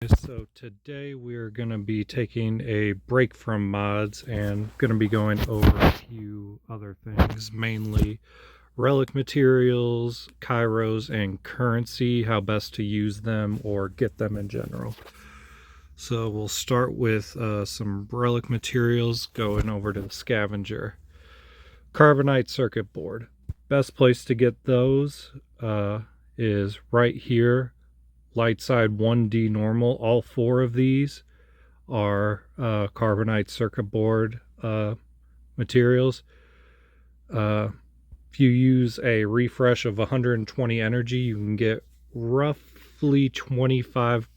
So today we're going to be taking a break from mods and going to be going over a few other things, mainly relic materials, Kyros, and currency, how best to use them or get them in general. So we'll start with some relic materials, going over to the scavenger. Carbonite circuit board. Best place to get those is right here. Light side 1D normal. All four of these are carbonite circuit board materials. If you use a refresh of 120 energy, you can get roughly 25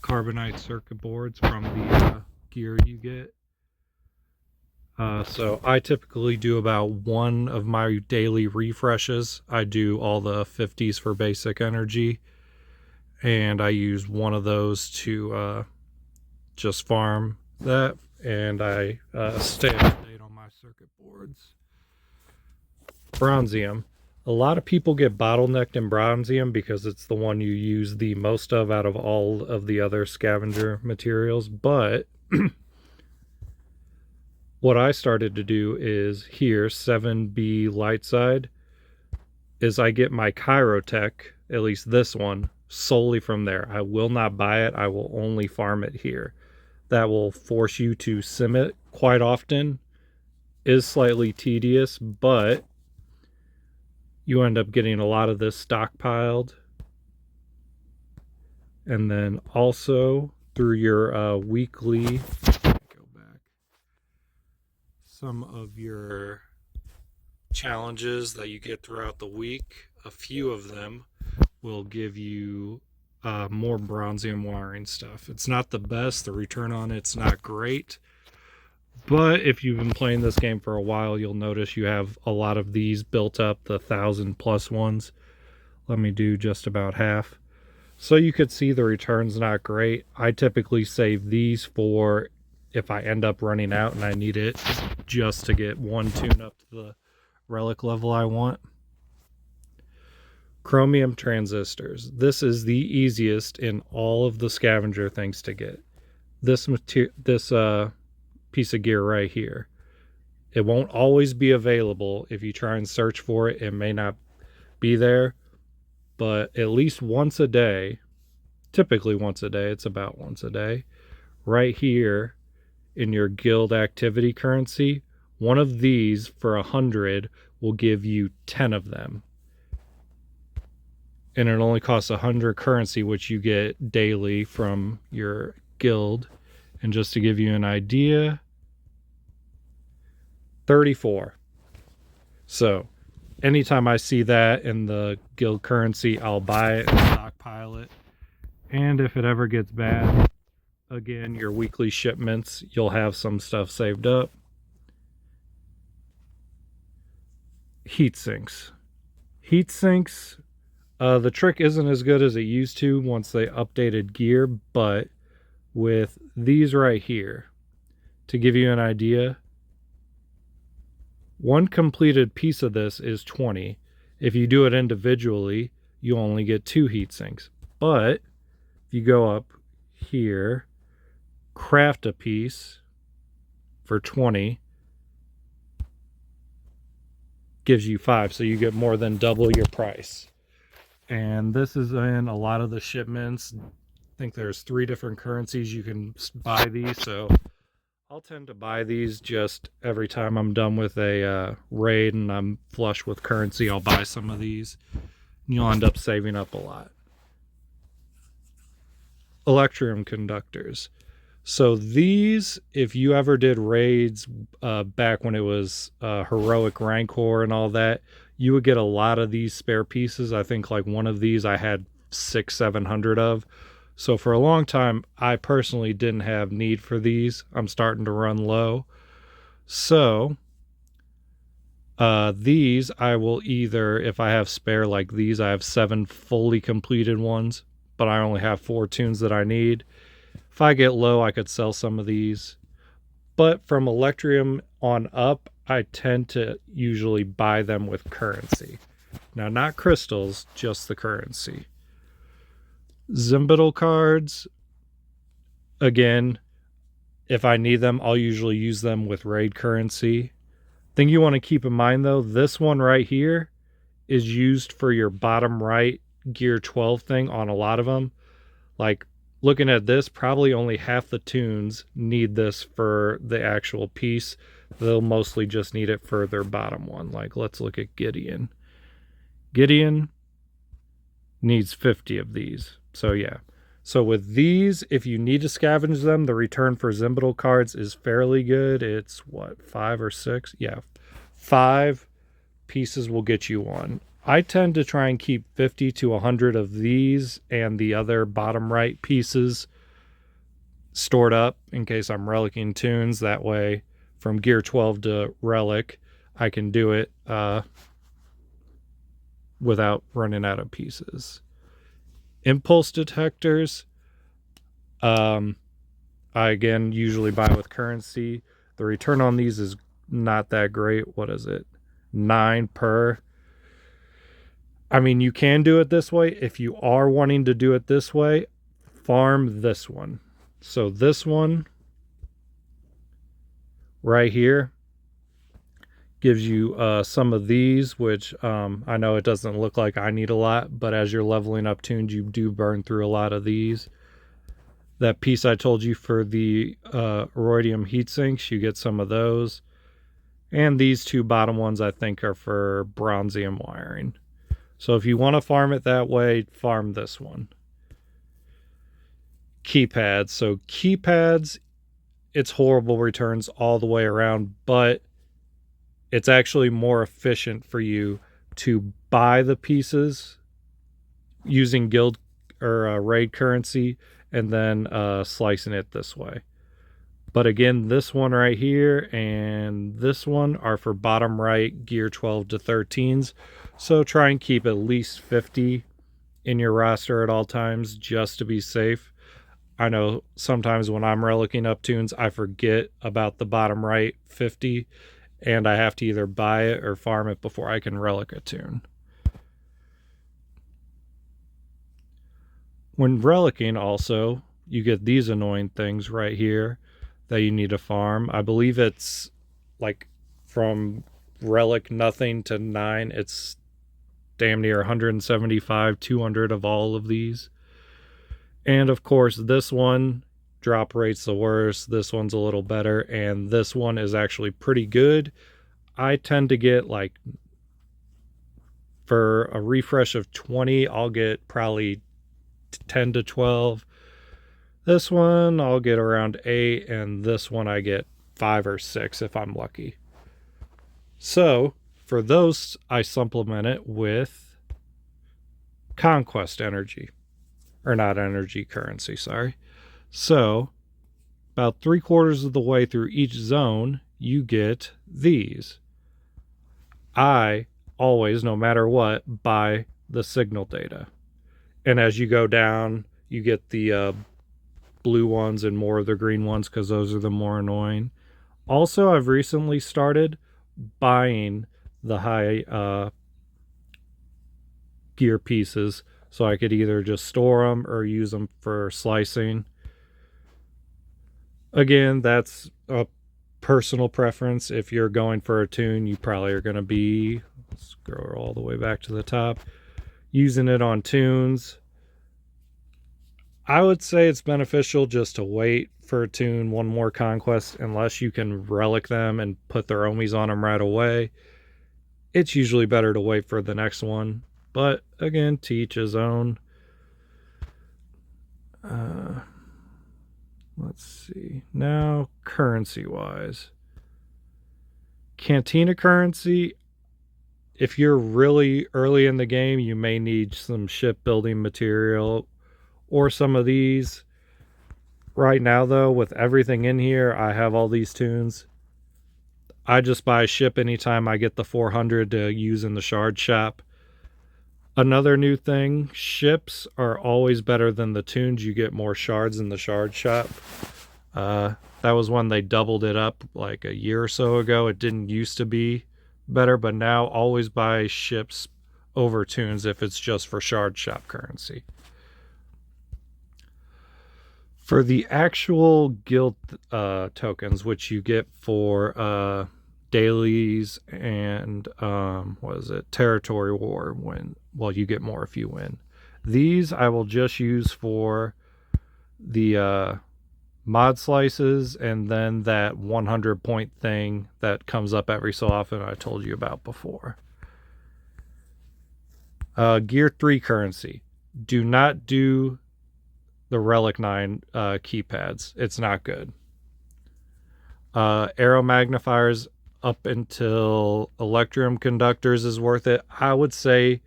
carbonite circuit boards from the gear you get. So I typically do about one of my daily refreshes. I do all the 50s for basic energy, and I use one of those to just farm that, and I stay up to date on my circuit boards. Bronzium. A lot of people get bottlenecked in Bronzium because it's the one you use the most of out of all of the other scavenger materials, but what I started to do is here, 7B light side, is I get my Kyrotech, at least this one, solely from there. I will not buy it. I will only farm it here. That will force you to sim it quite often. Is slightly tedious, but you end up getting a lot of this stockpiled. And then also through your weekly, go back, some of your challenges that you get throughout the week, a few of them will give you more bronzium wiring stuff. It's not the best. The return on it's not great. But if you've been playing this game for a while, you'll notice you have a lot of these built up, the 1,000+ ones. Let me do just about half. So you could see the return's not great. I typically save these for if I end up running out and I need it just to get one tune up to the relic level I want. Chromium transistors. This is the easiest in all of the scavenger things to get. This piece of gear right here. It won't always be available. If you try and search for it, it may not be there. But at least once a day, typically once a day, it's about once a day, right here in your guild activity currency, one of these for 100 will give you 10 of them. And it only costs 100 currency, which you get daily from your guild. And just to give you an idea, 34. So anytime I see that in the guild currency, I'll buy it and stockpile it. And if it ever gets bad, again, your weekly shipments, you'll have some stuff saved up. Heat sinks. Heat sinks, the trick isn't as good as it used to once they updated gear, but with these right here, to give you an idea, one completed piece of this is 20. If you do it individually, you only get 2 heat sinks. But if you go up here, craft a piece for 20, gives you 5, so you get more than double your price. And this is in a lot of the shipments. I think there's 3 different currencies you can buy these, so I'll tend to buy these just every time I'm done with a raid and I'm flush with currency. I'll buy some of these. You'll end up saving up a lot. Electrium conductors. So these, if you ever did raids back when it was heroic rancor and all that, you would get a lot of these spare pieces. I think like one of these I had 600-700 of. So for a long time, I personally didn't have need for these. I'm starting to run low. So these I will either, if I have spare like these, I have 7 fully completed ones, but I only have 4 tunes that I need. If I get low, I could sell some of these. But from Electrium on up, I tend to usually buy them with currency. Now, not crystals, just the currency. Zimbital cards. Again, if I need them, I'll usually use them with raid currency. Thing you want to keep in mind though, this one right here is used for your bottom right gear 12 thing on a lot of them. Like looking at this, probably only half the tunes need this for the actual piece. They'll mostly just need it for their bottom one. Like let's look at Gideon. Gideon needs 50 of these. So yeah. So with these, if you need to scavenge them, the return for Zimbital cards is fairly good. It's what, 5 or 6? Yeah. 5 pieces will get you one. I tend to try and keep 50 to 100 of these and the other bottom right pieces stored up in case I'm relicking tunes. That way, from gear 12 to relic, I can do it without running out of pieces. Impulse detectors, I again usually buy with currency. The return on these is not that great. What is it? 9 per. I mean, you can do it this way. If you are wanting to do it this way, farm this one. So this one right here gives you some of these, which I know it doesn't look like I need a lot, but as you're leveling up tunes, you do burn through a lot of these. That piece I told you for the Oroidium heat sinks, you get some of those. And these 2 bottom ones I think are for bronzium wiring. So if you want to farm it that way, farm this one. Keypads. So keypads, it's horrible returns all the way around, but it's actually more efficient for you to buy the pieces using guild or raid currency and then slicing it this way. But again, this one right here and this one are for bottom right gear 12 to 13s. So try and keep at least 50 in your roster at all times just to be safe. I know sometimes when I'm relicking up tunes, I forget about the bottom right 50 and I have to either buy it or farm it before I can relic a tune. When relicking also, you get these annoying things right here that you need to farm. I believe it's like from relic nothing to 9, it's damn near 175, 200 of all of these. And of course, this one, drop rate's the worst. This one's a little better. And this one is actually pretty good. I tend to get like, for a refresh of 20, I'll get probably 10 to 12. This one, I'll get around 8. And this one, I get 5 or 6 if I'm lucky. So, for those, I supplement it with conquest energy. Or not energy, currency, sorry. So, about 3/4 of the way through each zone, you get these. I always, no matter what, buy the signal data. And as you go down, you get the blue ones and more of the green ones because those are the more annoying. Also, I've recently started buying the high gear pieces so I could either just store them or use them for slicing. Again, that's a personal preference. If you're going for a tune, you probably are going to be, let's scroll all the way back to the top, using it on tunes. I would say it's beneficial just to wait for a tune, one more conquest, unless you can relic them and put their omis on them right away. It's usually better to wait for the next one. But again, to each his own. Let's see. Now, currency-wise. Cantina currency, if you're really early in the game, you may need some shipbuilding material or some of these. Right now, though, with everything in here, I have all these tunes. I just buy ship anytime I get the 400 to use in the shard shop. Another new thing, ships are always better than the tunes. You get more shards in the shard shop. That was when they doubled it up like a year or so ago. It didn't used to be better, but now always buy ships over tunes if it's just for shard shop currency. For the actual guild tokens, which you get for dailies and what is it, territory war, you get more if you win. These I will just use for the mod slices, and then that 100 point thing that comes up every so often I told you about before. Gear 3 currency. Do not do the Relic 9 keypads. It's not good. Arrow magnifiers up until Electrum conductors is worth it. I would say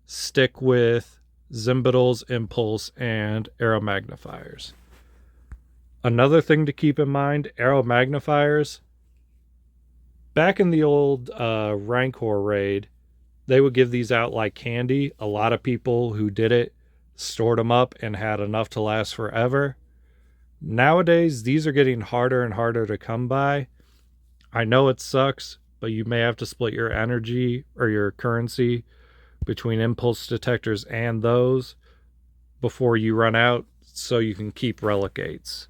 stick with Zimbitals, Impulse, and arrow magnifiers. Another thing to keep in mind, arrow magnifiers. Back in the old Rancor raid, they would give these out like candy. A lot of people who did it stored them up and had enough to last forever. Nowadays, these are getting harder and harder to come by. I know it sucks, but you may have to split your energy or your currency between impulse detectors and those before you run out, so you can keep relicates.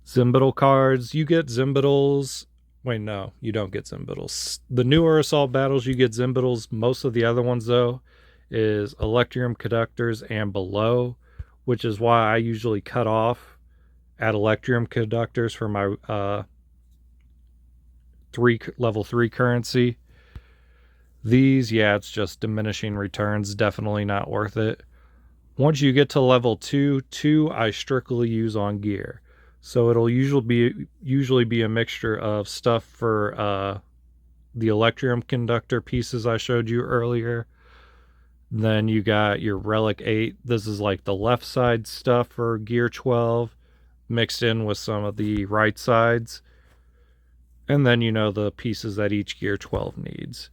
Zimbital cards, you get Zimbitals. Wait, no, you don't get Zimbitals. The newer assault battles, you get Zimbitals. Most of the other ones, though, is Electrum conductors and below, which is why I usually cut off at Electrum conductors for my level 3 currency. These, yeah, it's just diminishing returns, definitely not worth it. Once you get to level 2, I strictly use on gear. So it'll usually be a mixture of stuff for the Electrum conductor pieces I showed you earlier. Then you got your Relic 8. This is like the left side stuff for gear 12, mixed in with some of the right sides. And then, the pieces that each gear 12 needs.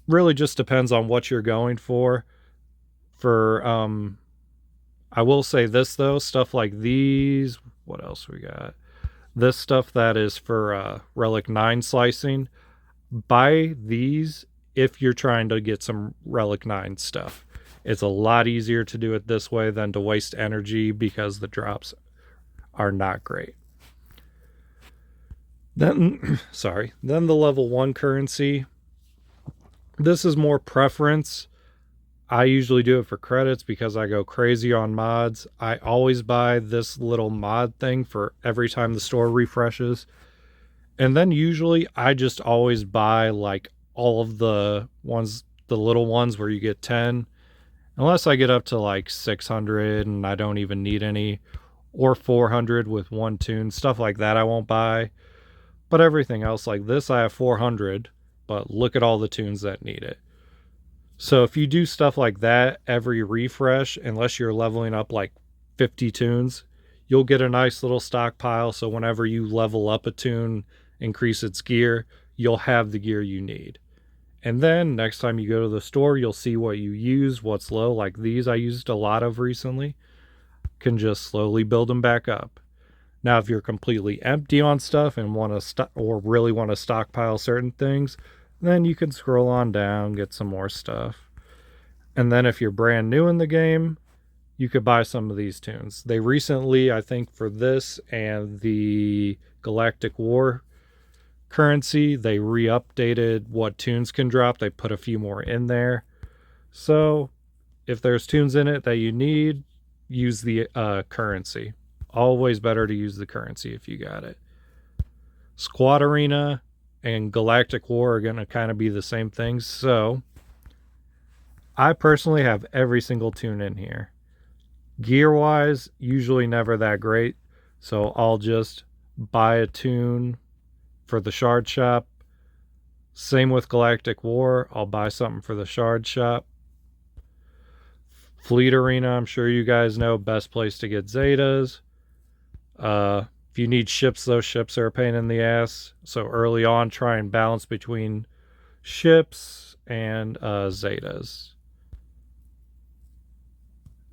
Really just depends on what you're going for. I will say this, though, stuff like these, what else we got? This stuff that is for Relic 9 slicing, buy these if you're trying to get some Relic 9 stuff. It's a lot easier to do it this way than to waste energy because the drops are not great. Then the level 1 currency. This is more preference. I usually do it for credits because I go crazy on mods. I always buy this little mod thing for every time the store refreshes. And then usually I just always buy like all of the little ones where you get 10. Unless I get up to like 600 and I don't even need any. Or 400 with one tune. Stuff like that I won't buy. But everything else like this I have 400. But look at all the tunes that need it. So if you do stuff like that every refresh, unless you're leveling up like 50 tunes, you'll get a nice little stockpile. So whenever you level up a tune, increase its gear, you'll have the gear you need. And then next time you go to the store, you'll see what you use, what's low. Like these I used a lot of recently. Can just slowly build them back up. Now, if you're completely empty on stuff and really want to stockpile certain things, then you can scroll on down, get some more stuff. And then if you're brand new in the game, you could buy some of these tunes. They recently, I think for this and the Galactic War currency, they re-updated what tunes can drop. They put a few more in there. So if there's tunes in it that you need, use the currency. Always better to use the currency if you got it. Squad Arena and Galactic War are going to kind of be the same thing. So I personally have every single tune in here. Gear wise, usually never that great. So I'll just buy a tune for the shard shop. Same with Galactic War. I'll buy something for the shard shop. Fleet Arena, I'm sure you guys know, best place to get Zetas. If you need ships, those ships are a pain in the ass. So early on, try and balance between ships and Zetas.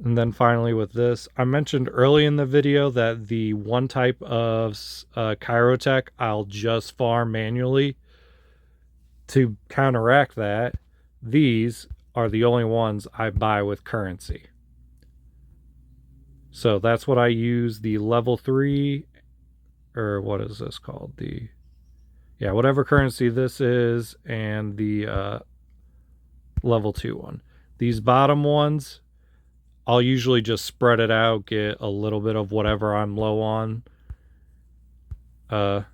And then finally with this, I mentioned early in the video that the one type of Kyrotech I'll just farm manually. To counteract that, these are the only ones I buy with currency. So that's what I use, the level 3, or what is this called? Yeah, whatever currency this is, and the level 2 one. These bottom ones, I'll usually just spread it out, get a little bit of whatever I'm low on. But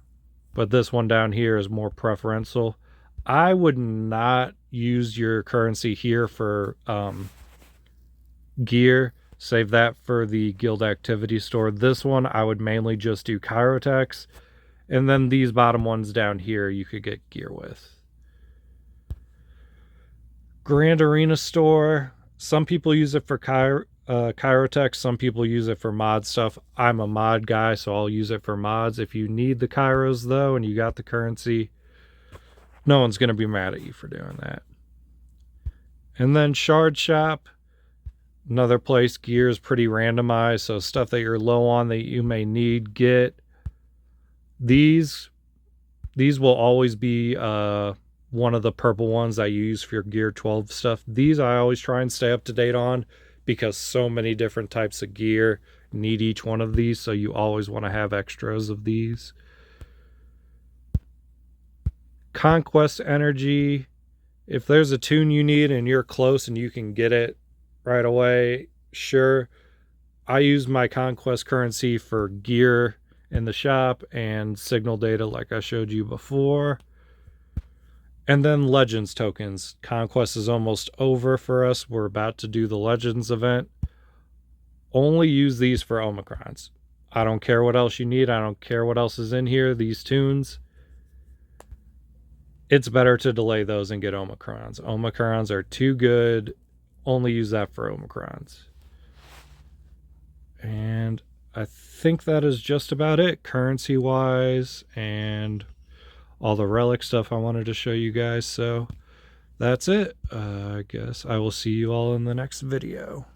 this one down here is more preferential. I would not use your currency here for gear. Save that for the guild activity store. This one, I would mainly just do Kyrotex. And then these bottom ones down here, you could get gear with. Grand Arena store. Some people use it for Kyrotex. Some people use it for mod stuff. I'm a mod guy, so I'll use it for mods. If you need the Kyros, though, and you got the currency, no one's going to be mad at you for doing that. And then Shard Shop. Another place, gear is pretty randomized, so stuff that you're low on that you may need, get. These will always be one of the purple ones I use for your Gear 12 stuff. These I always try and stay up to date on because so many different types of gear need each one of these, so you always want to have extras of these. Conquest Energy. If there's a tune you need and you're close and you can get it right away, sure. I use my Conquest currency for gear in the shop and signal data like I showed you before. And then Legends tokens. Conquest is almost over for us. We're about to do the Legends event. Only use these for Omicrons. I don't care what else you need. I don't care what else is in here. These tunes, it's better to delay those and get Omicrons. Omicrons are too good. Only use that for Omicrons. And I think that is just about it currency wise and all the relic stuff I wanted to show you guys. So that's it. I guess I will see you all in the next video.